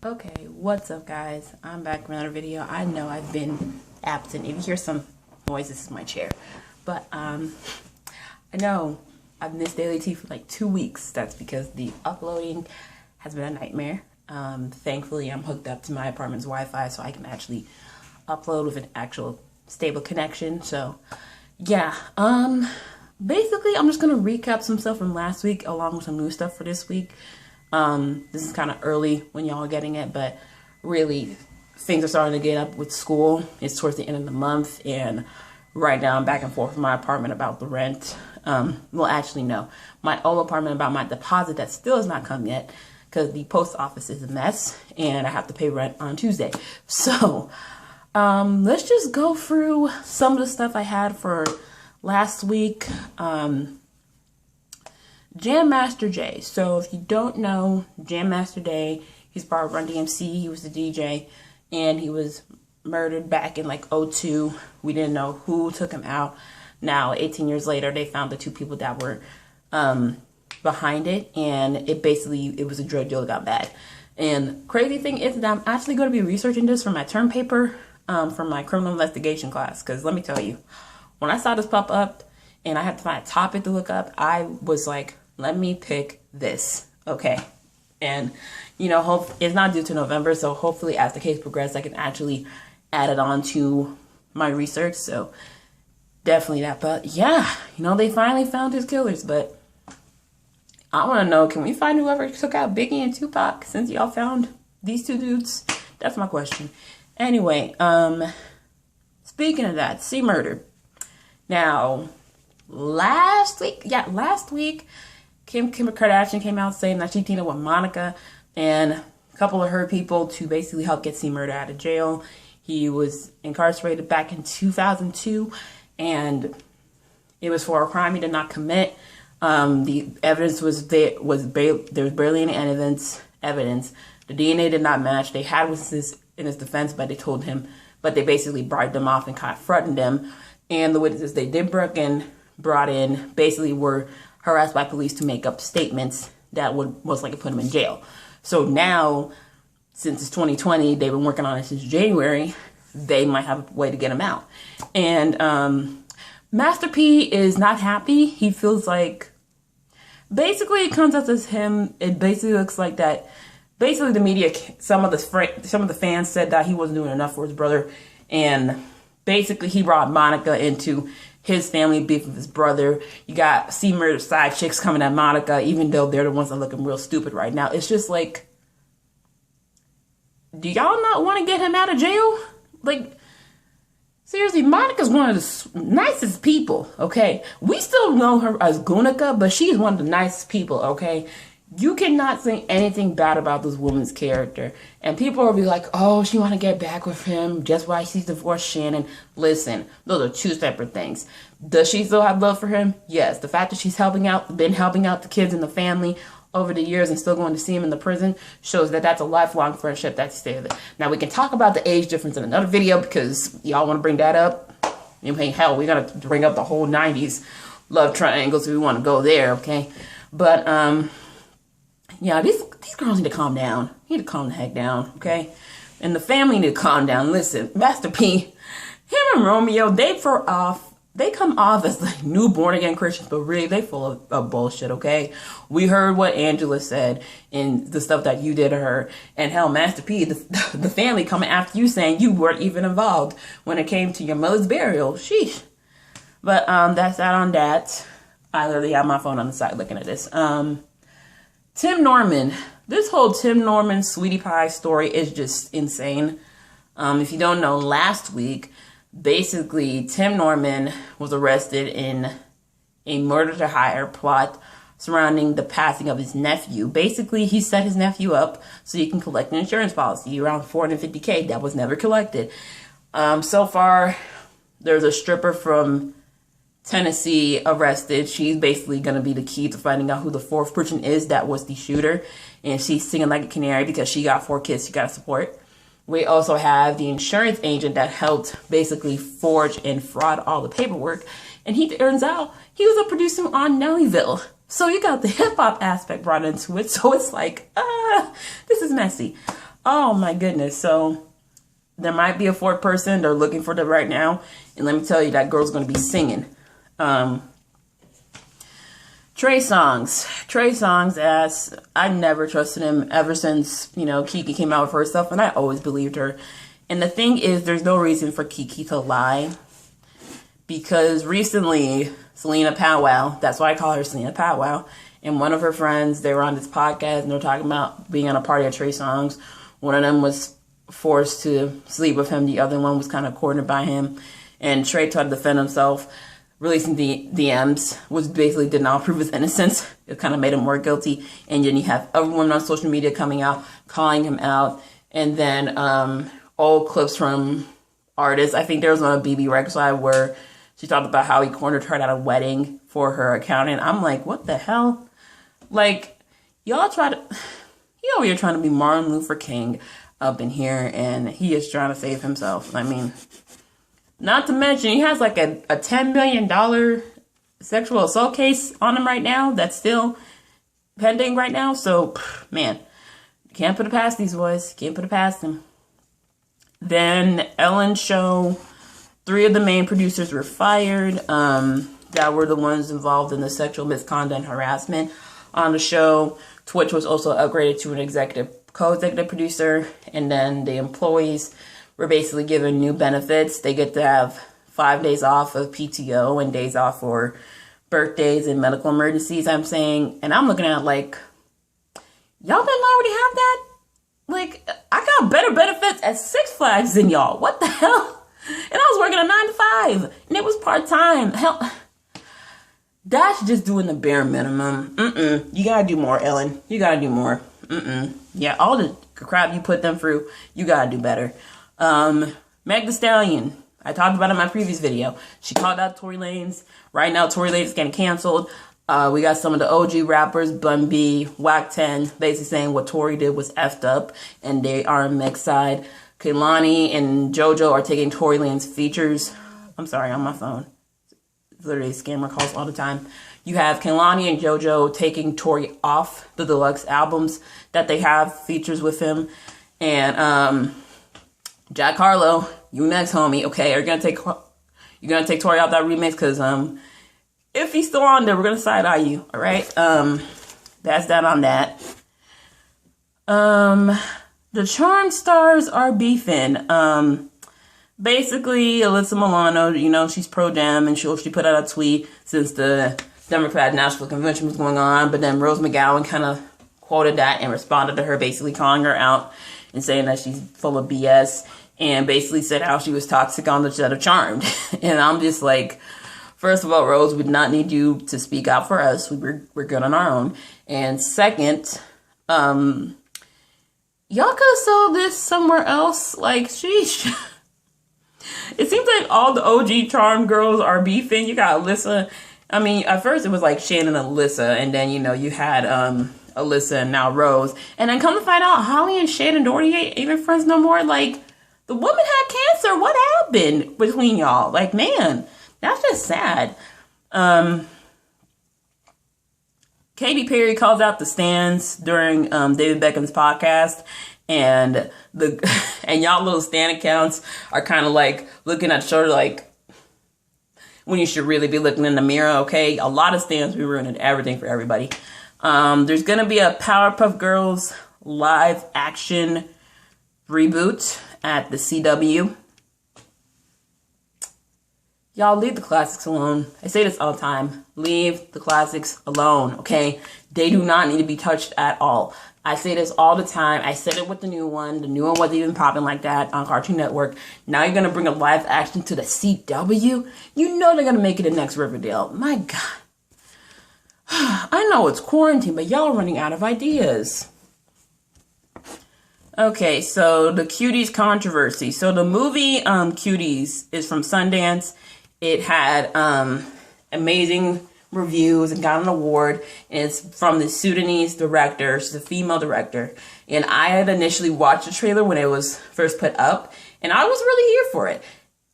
Okay, what's up guys? I'm back with another video. I know I've been absent. If you hear some noise, this is my chair. But I know I've missed Daily Tea for like 2 weeks. That's because the uploading has been a nightmare. Thankfully I'm hooked up to my apartment's Wi-Fi so I can actually upload with an actual stable connection. So yeah, basically I'm just gonna recap some stuff from last week along with some new stuff for this week. This is kind of early when y'all are getting it, but really things are starting to get up with school. It's towards the end of the month, and right now I'm back and forth with my apartment about the rent. Well, actually no, my old apartment about my deposit that still has not come yet because the post office is a mess and I have to pay rent on Tuesday. So let's just go through some of the stuff I had for last week. Jam Master Jay. So if you don't know, Jam Master Jay, he's part of Run DMC. He was the DJ, and he was murdered back in like '02. We didn't know who took him out. Now, 18 years later, they found the two people that were behind it, and it was a drug deal that got bad. And crazy thing is that I'm actually going to be researching this for my term paper from my criminal investigation class. Because let me tell you, when I saw this pop up and I had to find a topic to look up, I was like, let me pick this, okay? And, you know, it's not due to November, so hopefully as the case progresses, I can actually add it on to my research, so definitely that. But yeah, you know, they finally found his killers, but I want to know, can we find whoever took out Biggie and Tupac since y'all found these two dudes? That's my question. Anyway, speaking of that, C Murder. Now, last week, Kim Kardashian came out saying that she teamed up with Monica and a couple of her people to basically help get C Murder out of jail. He was incarcerated back in 2002, and it was for a crime he did not commit. The evidence was there was barely any evidence. The DNA did not match. They had witnesses in his defense, but they basically bribed him off and kind of threatened him. And the witnesses they did brought in basically were harassed by police to make up statements that would most likely put him in jail. So now, since it's 2020, they've been working on it since January, they might have a way to get him out. And Master P is not happy. He feels like, basically it comes out as him, it basically looks like that, basically the media, some of the fans said that he wasn't doing enough for his brother, and basically he brought Monica into his family beef with his brother. You got C Murder side chicks coming at Monica, even though they're the ones that are looking real stupid right now. It's just like, do y'all not want to get him out of jail? Like, seriously, Monica's one of the nicest people, okay? We still know her as Gunica, but she's one of the nicest people, okay? You cannot say anything bad about this woman's character. And people will be like, oh, she want to get back with him just why she's divorced Shannon. Listen, those are two separate things. Does she still have love for him? Yes. The fact that she's been helping out the kids and the family over the years and still going to see him in the prison shows that that's a lifelong friendship that's there. Now, we can talk about the age difference in another video because y'all want to bring that up. I mean, hell, we're going to bring up the whole 90s love triangles if we want to go there, okay? But, yeah, these girls need to calm down. Need to calm the heck down, okay? And the family need to calm down. Listen, Master P, him and Romeo, they come off as like new born again Christians, but really they full of bullshit, okay? We heard what Angela said and the stuff that you did to her. And hell, Master P, the family coming after you saying you weren't even involved when it came to your mother's burial. Sheesh. But that's that on that. I literally have my phone on the side looking at this. Tim Norman. This whole Tim Norman Sweetie Pie story is just insane. If you don't know, last week, basically, Tim Norman was arrested in a murder-to-hire plot surrounding the passing of his nephew. Basically, he set his nephew up so he can collect an insurance policy, around $450K that was never collected. So far, there's a stripper from Tennessee arrested. She's basically going to be the key to finding out who the fourth person is that was the shooter. And she's singing like a canary because she got 4 kids she got to support. We also have the insurance agent that helped basically forge and fraud all the paperwork. And he turns out he was a producer on Nellyville. So you got the hip hop aspect brought into it. So it's like, this is messy. Oh my goodness. So there might be a fourth person. They're looking for them right now. And let me tell you, that girl's going to be singing. Trey Songz, as I never trusted him ever since, Kiki came out with her stuff, and I always believed her. And the thing is, there's no reason for Kiki to lie, because recently, Selena Powwow, that's why I call her Selena Powwow, and one of her friends, they were on this podcast, and they were talking about being on a party at Trey Songz. One of them was forced to sleep with him. The other one was kind of cornered by him, and Trey tried to defend himself, releasing the DMs, which basically did not prove his innocence. It kind of made him more guilty. And then you have everyone on social media coming out, calling him out. And then old clips from artists. I think there was one on BB Rexha where she talked about how he cornered her at a wedding for her accountant. I'm like, what the hell? Like, y'all he over here trying to be Martin Luther King up in here, and he is trying to save himself. I mean, not to mention, he has like a $10 million sexual assault case on him right now that's still pending right now. So, man, can't put it past these boys. Can't put it past them. Then Ellen's show, 3 of the main producers were fired. That were the ones involved in the sexual misconduct and harassment on the show. Twitch was also upgraded to an co-executive producer. And then the employees were basically given new benefits. They get to have 5 days off of PTO and days off for birthdays and medical emergencies, I'm saying. And I'm looking at like, y'all didn't already have that? Like, I got better benefits at Six Flags than y'all. What the hell? And I was working a 9 to 5. And it was part-time. Hell, that's just doing the bare minimum. You gotta do more, Ellen. You gotta do more. Yeah, all the crap you put them through, you gotta do better. Meg Thee Stallion, I talked about it in my previous video. She called out Tory Lanez. Right now, Tory Lanez is getting canceled. We got some of the OG rappers, Bun B, Wack 10, basically saying what Tory did was effed up, and they are on Meg's side. Kehlani and JoJo are taking Tory Lanez features. I'm sorry, on my phone. It's literally scammer calls all the time. You have Kehlani and JoJo taking Tory off the deluxe albums that they have features with him. And Jack Harlow, you next, homie. Okay, you're gonna take Tory out that remix, because if he's still on there, we're gonna side eye you. All right. That's that on that. The Charm stars are beefing. Basically, Alyssa Milano, she's pro-Dem, and she put out a tweet since the Democrat National Convention was going on, but then Rose McGowan kind of quoted that and responded to her, basically calling her out and saying that she's full of BS, and basically said how she was toxic on the set of Charmed. And I'm just like, first of all, Rose, we did not need you to speak out for us. We're good on our own. And second, y'all could have sold this somewhere else. Like, sheesh. It seems like all the OG Charmed girls are beefing. You got Alyssa. I mean, at first it was like Shannon and Alyssa, and then, you had Alyssa and now Rose. And then come to find out, Holly and Shannon Doherty ain't even friends no more. Like, the woman had cancer. What happened between y'all? Like, man, that's just sad. Katy Perry calls out the stans during David Beckham's podcast, and y'all little stan accounts are kind of like looking at each other like, when you should really be looking in the mirror. Okay, a lot of stans be ruining everything for everybody. There's gonna be a Powerpuff Girls live action reboot at the CW. Y'all, leave the classics alone. I say this all the time. Leave the classics alone, okay? They do not need to be touched at all. I say this all the time. I said it with the new one. The new one wasn't even popping like that on Cartoon Network. Now you're going to bring a live action to the CW? You know they're going to make it the next Riverdale. My God. I know it's quarantine, but y'all are running out of ideas. Okay, so the Cuties controversy. So the movie Cuties is from Sundance. It had amazing reviews and got an award. And it's from the Sudanese director. She's a female director. And I had initially watched the trailer when it was first put up. And I was really here for it.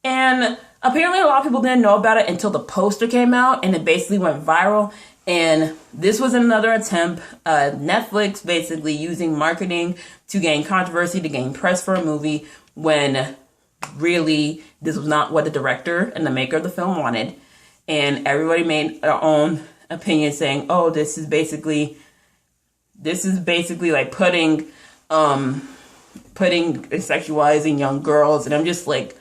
And apparently a lot of people didn't know about it until the poster came out. And it basically went viral. And this was another attempt, Netflix basically using marketing to gain controversy, to gain press for a movie, when really this was not what the director and the maker of the film wanted. And everybody made their own opinion saying, oh, this is basically like putting sexualizing young girls. And I'm just like,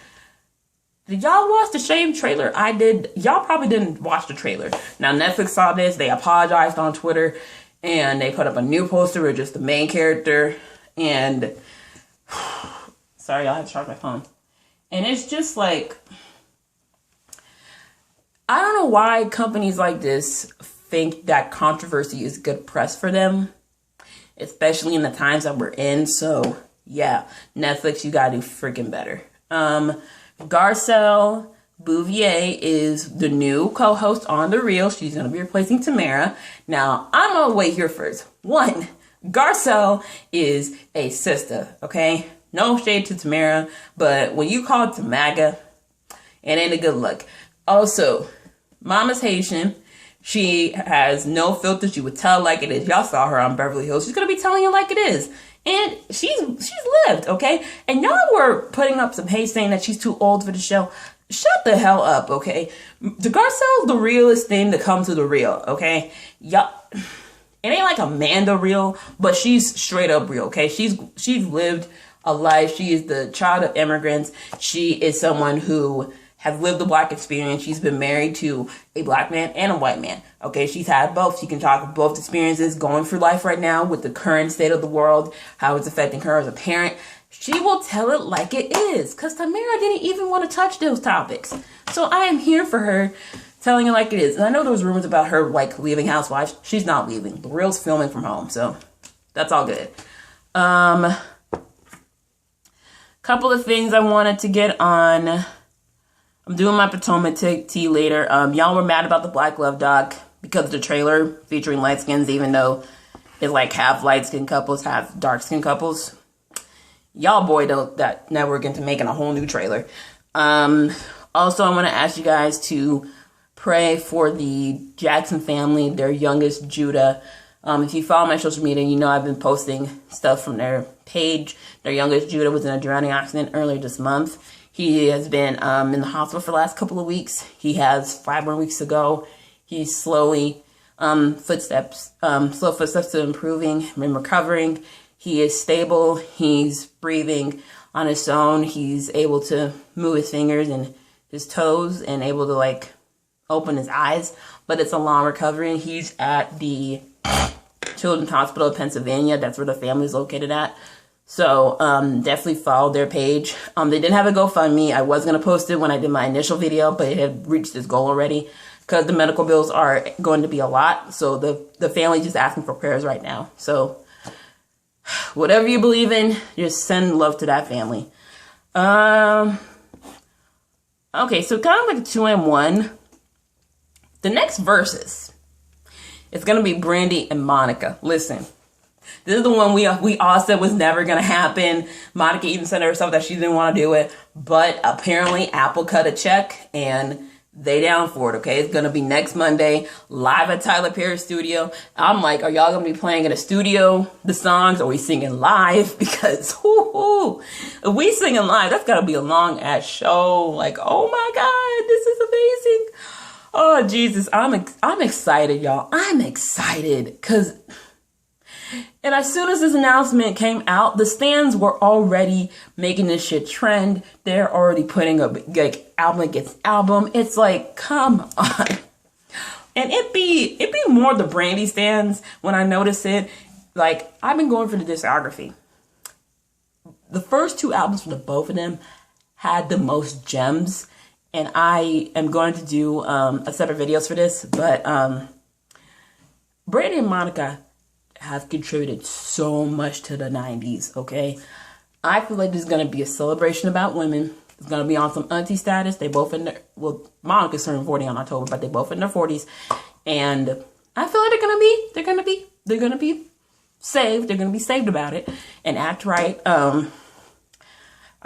did y'all watch the same trailer I did? Y'all probably didn't watch the trailer. Now, Netflix saw this. They apologized on Twitter. And they put up a new poster with just the main character. And sorry, I had to charge my phone. And it's just like, I don't know why companies like this think that controversy is good press for them, especially in the times that we're in. So yeah, Netflix, you gotta do freaking better. Garcelle Bouvier is the new co-host on The Real. She's gonna be replacing Tamara. Now, I'm gonna wait here first. One, Garcelle is a sister, okay? No shade to Tamara, but when you call it Tamaga, it ain't a good look. Also, Mama's Haitian. She has no filter. She would tell like it is. Y'all saw her on Beverly Hills. She's gonna be telling you like it is. And she's lived, okay? And y'all were putting up some hate saying that she's too old for the show. Shut the hell up, okay? The Garcelle's the realest thing to come to The Real, okay? Y'all, it ain't like Amanda real, but she's straight up real, okay? She's lived a life. She is the child of immigrants. She is someone who has lived the Black experience. She's been married to a Black man and a white man. Okay, she's had both. She can talk of both experiences going through life right now with the current state of the world, how it's affecting her as a parent. She will tell it like it is, because Tamara didn't even want to touch those topics. So I am here for her telling it like it is. And I know there was rumors about her like leaving Housewives. She's not leaving. The Real's filming from home, so that's all good. Couple of things I wanted to get on. I'm doing my Potomac tea later. Y'all were mad about the Black Love doc because of the trailer featuring light skins, even though it's like half light skin couples, half dark skin couples. Y'all buoyed that network into making a whole new trailer. Also, I want to ask you guys to pray for the Jackson family, their youngest, Judah. If you follow my social media, you know I've been posting stuff from their page. Their youngest, Judah, was in a drowning accident earlier this month. He has been in the hospital for the last couple of weeks. He has 5 more weeks to go. He's slowly, slow footsteps to improving and recovering. He is stable. He's breathing on his own. He's able to move his fingers and his toes and able to like open his eyes. But it's a long recovery. He's at the Children's Hospital of Pennsylvania. That's where the family is located at. So definitely follow their page. They didn't have a GoFundMe. I was going to post it when I did my initial video, but it had reached its goal already because the medical bills are going to be a lot. So the family's just asking for prayers right now. So whatever you believe in, just send love to that family. Okay, so kind of like a 2-in-1. The next verses, it's going to be Brandy and Monica. Listen. This is the one we all said was never going to happen. Monica even said herself that she didn't want to do it. But apparently Apple cut a check and they down for it, okay? It's going to be next Monday, live at Tyler Perry's studio. I'm like, are y'all going to be playing in a studio, the songs? Or are we singing live? Because if we singing live, that's got to be a long-ass show. Like, oh my God, this is amazing. Oh, Jesus, I'm excited, y'all. I'm excited because... And as soon as this announcement came out, the stands were already making this shit trend. They're already putting up like album against album. It's like, come on. And it be more the Brandy stands when I notice it. Like, I've been going for the discography. The first 2 albums from the both of them had the most gems. And I am going to do a set of videos for this. But Brandy and Monica have contributed so much to the 90s, okay? I feel like this is going to be a celebration about women. It's going to be on some auntie status. They both in their, well, Monica's turning 40 on October, but they both in their 40s. And I feel like they're going to be saved. They're going to be saved about it and act right. I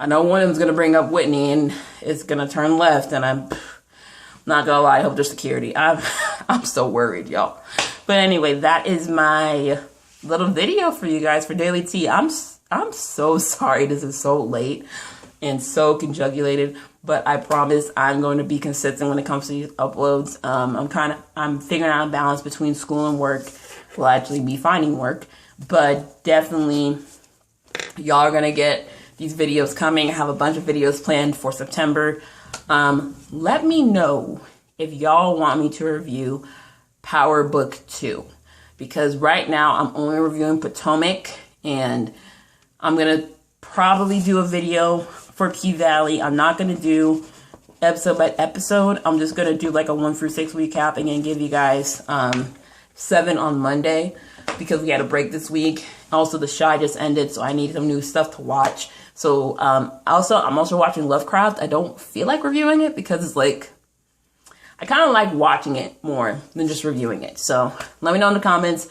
know one of them's going to bring up Whitney and it's going to turn left. And Not gonna lie, I hope there's security. I'm so worried, y'all. But anyway, that is my little video for you guys for Daily Tea. I'm so sorry this is so late and so conjugulated, but I promise I'm going to be consistent when it comes to these uploads. I'm figuring out a balance between school and work. Will actually be finding work, but definitely y'all are gonna get these videos coming. I have a bunch of videos planned for September. Let me know if y'all want me to review Power Book 2, because right now I'm only reviewing Potomac, and I'm gonna probably do a video for P-Valley. I'm not gonna do episode by episode. I'm just gonna do like a 1 through 6 recap and then give you guys 7 on Monday, because we had a break this week. Also, The Chi just ended, so I need some new stuff to watch. So I'm also watching Lovecraft. I don't feel like reviewing it because it's like, I kind of like watching it more than just reviewing it. So let me know in the comments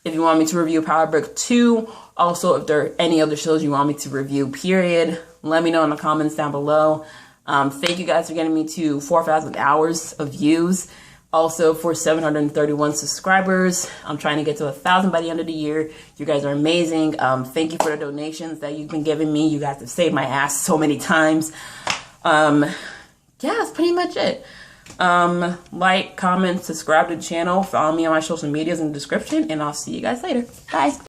if you want me to review Power Book 2. Also, if there are any other shows you want me to review, period. Let me know in the comments down below. Thank you guys for getting me to 4,000 hours of views. Also, for 731 subscribers, I'm trying to get to 1,000 by the end of the year. You guys are amazing. Thank you for the donations that you've been giving me. You guys have saved my ass so many times. Yeah, that's pretty much it. Like, comment, subscribe to the channel. Follow me on my social medias in the description, and I'll see you guys later. Bye.